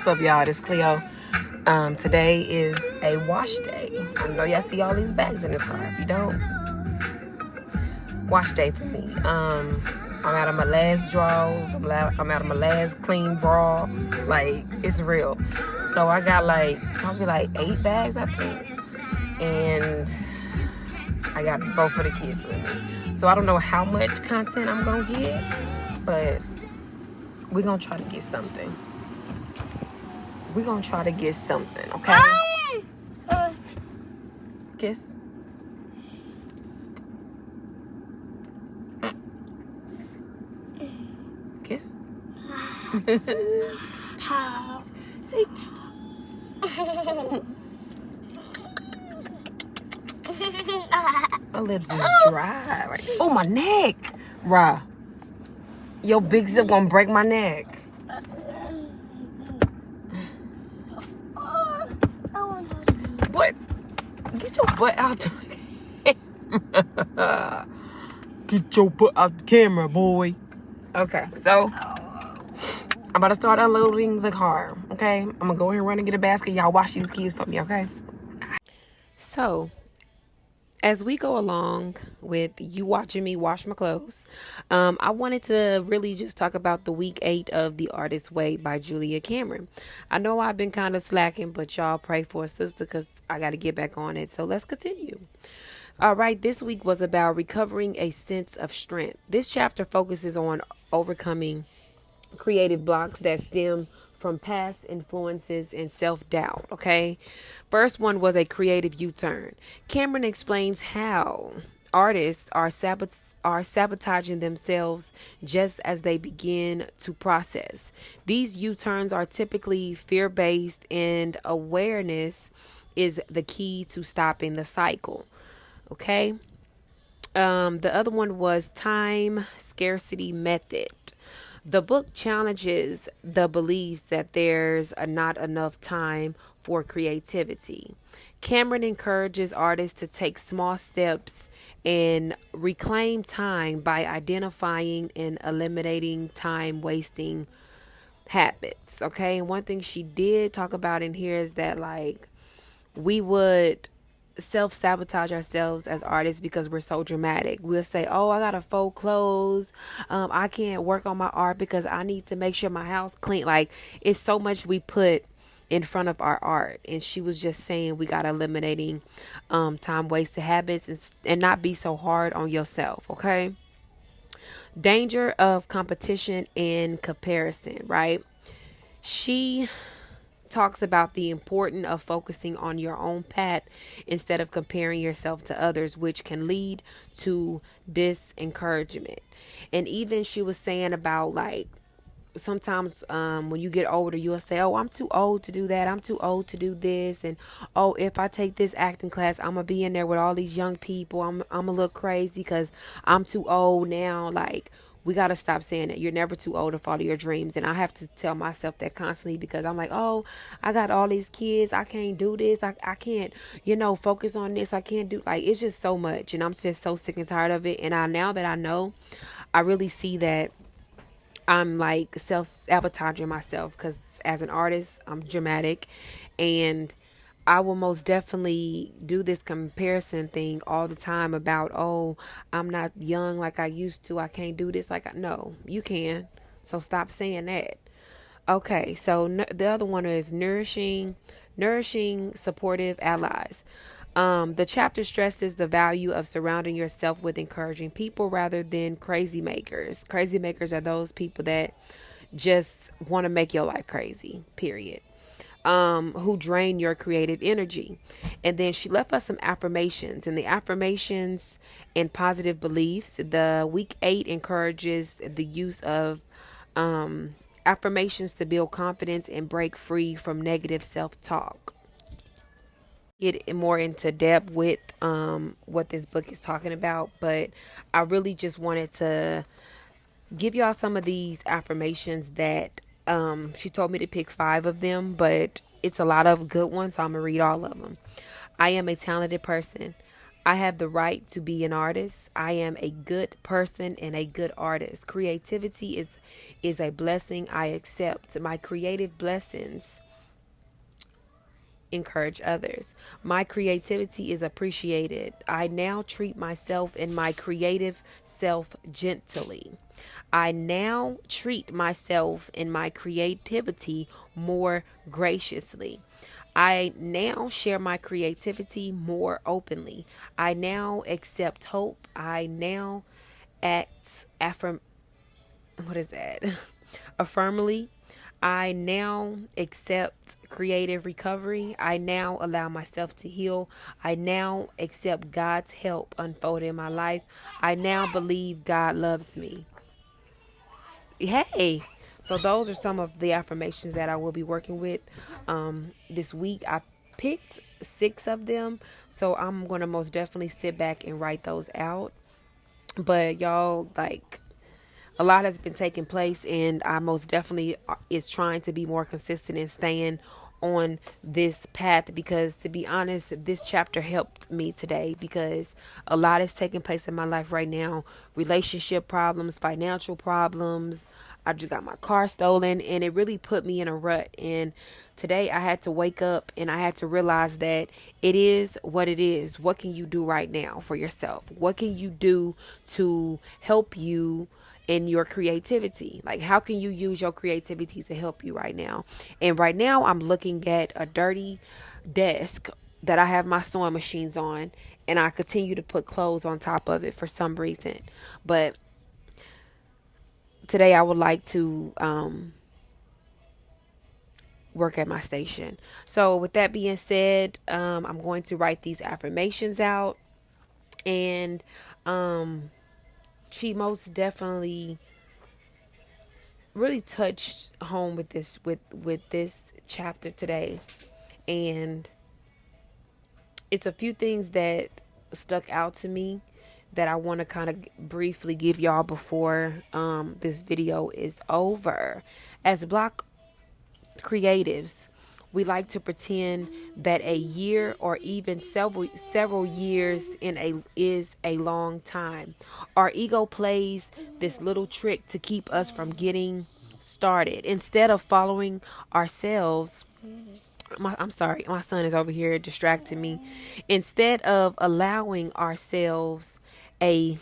What's up, y'all? This Cleo. Today is a wash day. I know y'all see all these bags in this car. If you don't, wash day for me. I'm out of my last drawers. I'm out of my last clean bra. Like, it's real. So I got probably 8 bags, I think. And I got both of the kids with me. So I don't know how much content I'm going to get, but we're going to try to get something. We're going to try to get something, okay? Kiss. Kiss. Cheese. Say cheese. My lips is dry. Right? Oh, my neck. Rah. Your big zip gonna break my neck. What? Get your butt out the camera. Get your butt out the camera, boy. Okay, so I'm about to start unloading the car, okay? I'm gonna go ahead and run and get a basket. Y'all wash these kids for me, okay? So, as we go along with you watching me wash my clothes, I wanted to really just talk about the week 8 of The Artist's Way by Julia Cameron. I know I've been kind of slacking, but y'all pray for a sister because I got to get back on it. So let's continue. All right, this week was about recovering a sense of strength. This chapter focuses on overcoming creative blocks that stem from past influences and self-doubt, okay? First one was a creative U-turn. Cameron explains how artists are sabotaging themselves just as they begin to process. These U-turns are typically fear-based, and awareness is the key to stopping the cycle, okay? The other one was time scarcity method. The book challenges the beliefs that there's not enough time for creativity. Cameron encourages artists to take small steps and reclaim time by identifying and eliminating time wasting habits. Okay, and one thing she did talk about in here is that we would self-sabotage ourselves as artists because we're so dramatic. We'll say, oh, I gotta fold clothes, I can't work on my art because I need to make sure my house clean. Like, it's so much we put in front of our art. And she was just saying we gotta eliminating time wasted habits and not be so hard on yourself. Okay, danger of competition and comparison, right? She talks about the importance of focusing on your own path instead of comparing yourself to others, which can lead to disencouragement. And even she was saying about sometimes when you get older, you'll say, oh, I'm too old to do that, I'm too old to do this, and oh, if I take this acting class, I'm gonna be in there with all these young people, I'm gonna look crazy because I'm too old now. We got to stop saying that. You're never too old to follow your dreams. And I have to tell myself that constantly because I'm like, oh, I got all these kids. I can't do this. I can't, focus on this. I can't do, it's just so much. And I'm just so sick and tired of it. And now that I know, I really see that I'm self-sabotaging myself because as an artist, I'm dramatic, and I will most definitely do this comparison thing all the time about, oh, I'm not young like I used to. I can't do this no, you can. So stop saying that. Okay, so the other one is nourishing supportive allies. The chapter stresses the value of surrounding yourself with encouraging people rather than crazy makers. Crazy makers are those people that just want to make your life crazy, period. Who drain your creative energy. And then she left us some affirmations, and the affirmations and positive beliefs. The week 8 encourages the use of affirmations to build confidence and break free from negative self-talk. Get more into depth with what this book is talking about, but I really just wanted to give y'all some of these affirmations that she told me to pick 5 of them, but it's a lot of good ones, so I'm gonna read all of them. I am a talented person. I have the right to be an artist. I am a good person and a good artist. Creativity is a blessing I accept. My creative blessings encourage others. My creativity is appreciated. I now treat myself and my creative self gently. I now treat myself and my creativity more graciously. I now share my creativity more openly. I now accept hope. I now act what is that? Affirmably. I now accept creative recovery. I now allow myself to heal. I now accept God's help unfold in my life. I now believe God loves me. Hey, so those are some of the affirmations that I will be working with this week. I picked 6 of them, so I'm going to most definitely sit back and write those out. But y'all, like, a lot has been taking place, and I most definitely is trying to be more consistent and staying on this path, because to be honest, this chapter helped me today, because a lot is taking place in my life right now. Relationship problems, financial problems. I just got my car stolen, and it really put me in a rut. And today I had to wake up and I had to realize that it is what it is. What can you do right now for yourself? What can you do to help you in your creativity? Like, how can you use your creativity to help you right now? And right now I'm looking at a dirty desk that I have my sewing machines on, and I continue to put clothes on top of it for some reason. But today I would like to work at my station. So with that being said, I'm going to write these affirmations out, and she most definitely really touched home with this chapter today. And it's a few things that stuck out to me that I want to kind of briefly give y'all before this video is over. As Black creatives, we like to pretend that a year or even several years is a long time. Our ego plays this little trick to keep us from getting started. Instead of following ourselves, I'm sorry, my son is over here distracting me. Instead of allowing ourselves a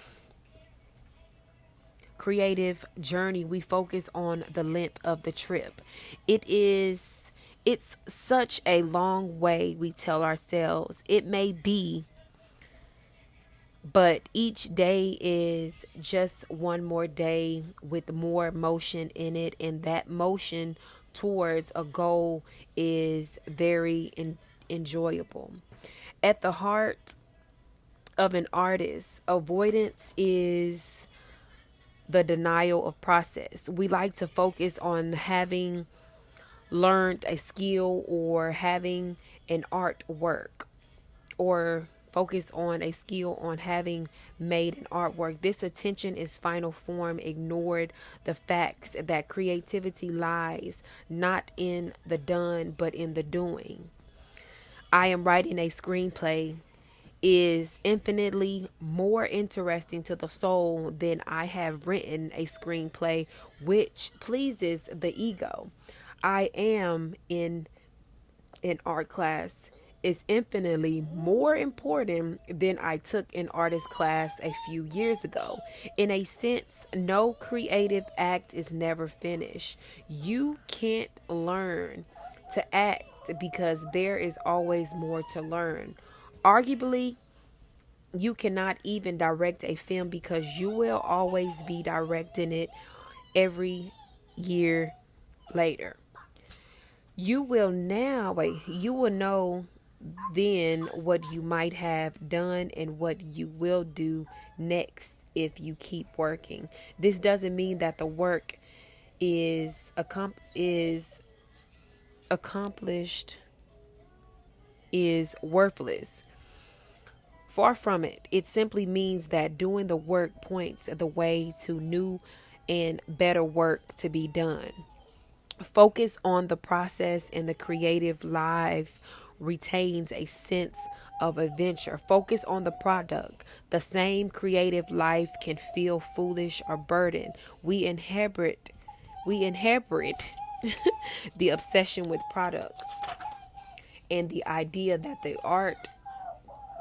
creative journey, we focus on the length of the trip. It's such a long way, we tell ourselves. It may be, but each day is just one more day with more motion in it, and that motion towards a goal is very enjoyable. At the heart of an artist, avoidance is the denial of process. We like to focus on having learned a skill or having an artwork, or focus on a skill on having made an artwork. This attention is final form ignored the facts that creativity lies not in the done but in the doing. I am writing a screenplay is infinitely more interesting to the soul than I have written a screenplay, which pleases the ego. I am in an art class is infinitely more important than I took an artist class a few years ago. In a sense, no creative act is never finished. You can't learn to act because there is always more to learn. Arguably, you cannot even direct a film because you will always be directing it every year later. You will know then what you might have done and what you will do next if you keep working. This doesn't mean that the work is accomplished is worthless. Far from it. It simply means that doing the work points the way to new and better work to be done. Focus on the process, and the creative life retains a sense of adventure. Focus on the product. The same creative life can feel foolish or burdened. We inherit the obsession with product and the idea that the art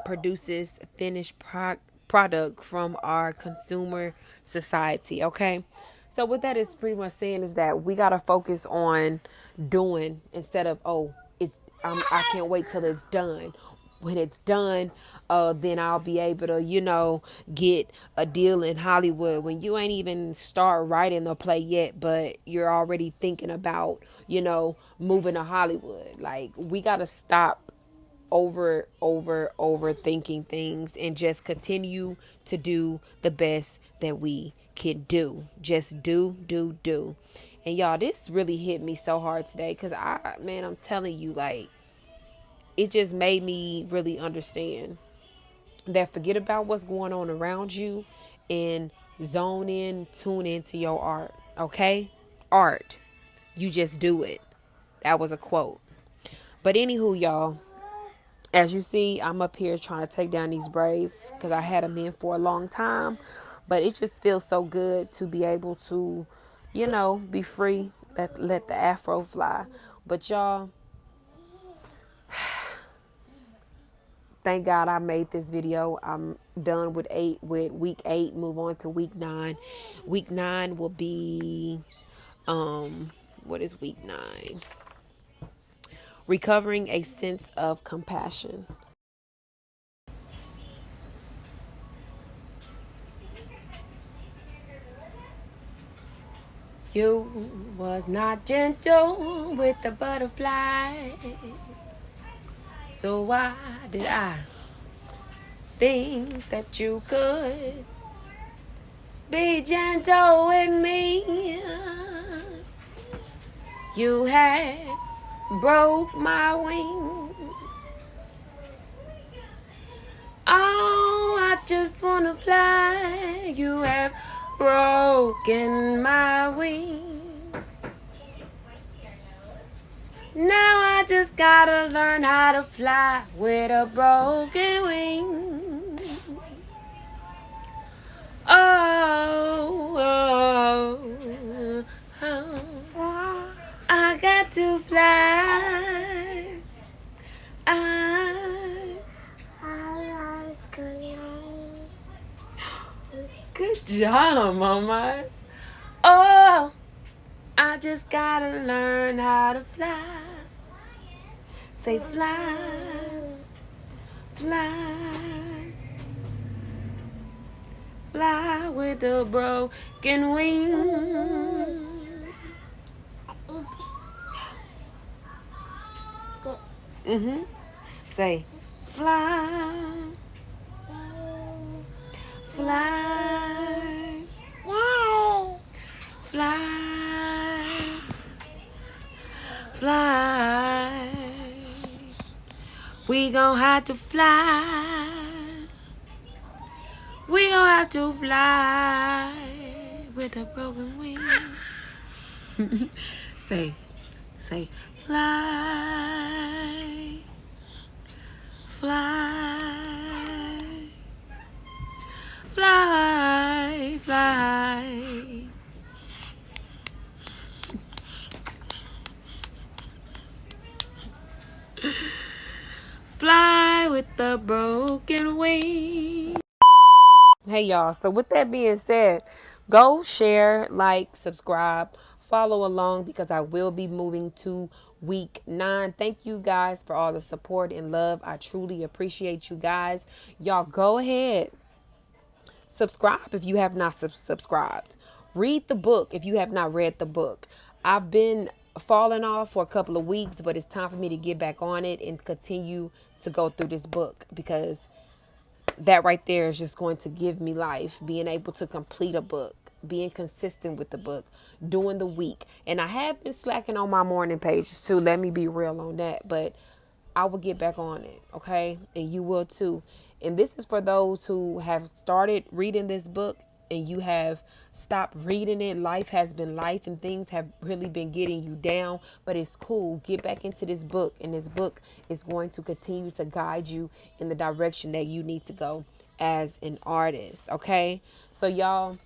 produces finished product from our consumer society. Okay, so what that is pretty much saying is that we got to focus on doing instead of, oh, I can't wait till it's done. When it's done, then I'll be able to get a deal in Hollywood. When you ain't even start writing the play yet, but you're already thinking about moving to Hollywood. Like, we got to stop overthinking things and just continue to do the best that we can do. Just do. And y'all, this really hit me so hard today, because I'm telling you, like, it just made me really understand that forget about what's going on around you and tune into your art. Okay? Art. You just do it. That was a quote. But anywho, y'all, as you see, I'm up here trying to take down these braids because I had them in for a long time. But it just feels so good to be able to, be free, let the afro fly. But y'all, thank God I made this video. I'm done with week 8, move on to week 9. Week 9 will be, what is week 9? Recovering a sense of compassion. You was not gentle with the butterfly, so why did I think that you could be gentle with me? You had broke my wing. Oh, I just wanna fly. You have broken my wings. Now I just gotta learn how to fly with a broken wing. Oh, I got to fly. Good job, Mama. Oh, I just gotta learn how to fly. Say fly, fly, fly with a broken wing. Say fly, fly, fly, fly. We gon' have to fly. We gon' have to fly with a broken wing. say fly, fly, fly, fly. Fly with the broken wing. Hey y'all, so with that being said, go share, like, subscribe, follow along, because I will be moving to week 9. Thank you guys for all the support and love. I truly appreciate you guys. Y'all go ahead, subscribe if you have not subscribed. Read the book if you have not read the book. I've been falling off for a couple of weeks, but it's time for me to get back on it and continue to go through this book, because that right there is just going to give me life. Being able to complete a book, being consistent with the book, doing the week. And I have been slacking on my morning pages too. Let me be real on that. But I will get back on it, okay? And you will too. And this is for those who have started reading this book and you have stopped reading it, life has been life and things have really been getting you down, but it's cool. Get back into this book, and this book is going to continue to guide you in the direction that you need to go as an artist. Okay, so y'all,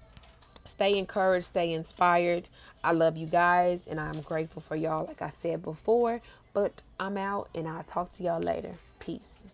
stay encouraged, stay inspired. I love you guys, and I'm grateful for y'all, like I said before. But I'm out, and I'll talk to y'all later. Peace.